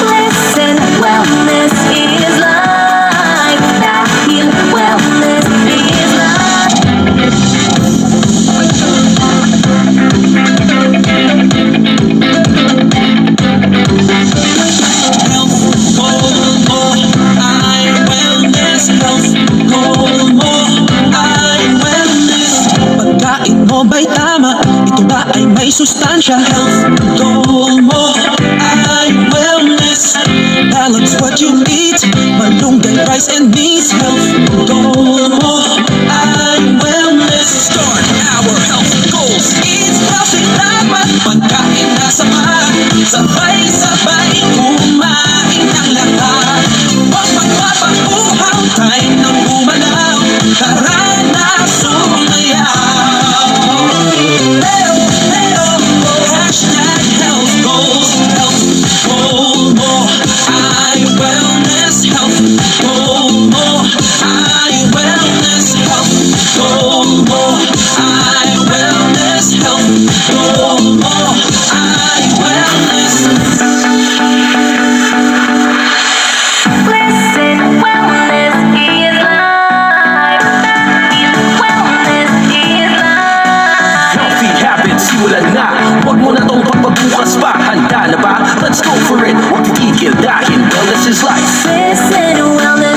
Listen, wellness is life. Dahil wellness is life. Health goal mo ay wellness. Health goal mo ay wellness. Pagkain mo ba'y tama? Ito ba ay may sustansya? Health goal mo ay wellness. Balance what you eat, malunggay, rice and meat. Health goal mo ay wellness. Start our health goals. Eat healthy, dapat pagkain na sapat. Sabay-sabay kumain ng lahat. Huwag magpapabuhaw, tayo nang gumalaw. Tara na sumayaw. Leo, Leo, hashtag health goals. Health goal mo ay wellness. Health goal mo ay wellness. Health goal mo ay wellness. Health goal mo ay wellness. Listen, wellness is life. Dahil wellness is life. Healthy habits, simulan na. Huwag mo na tong pagpabukas pa. Handa na ba? Let's go for it. Huwag titigil dahil wellness is life. Listen, wellness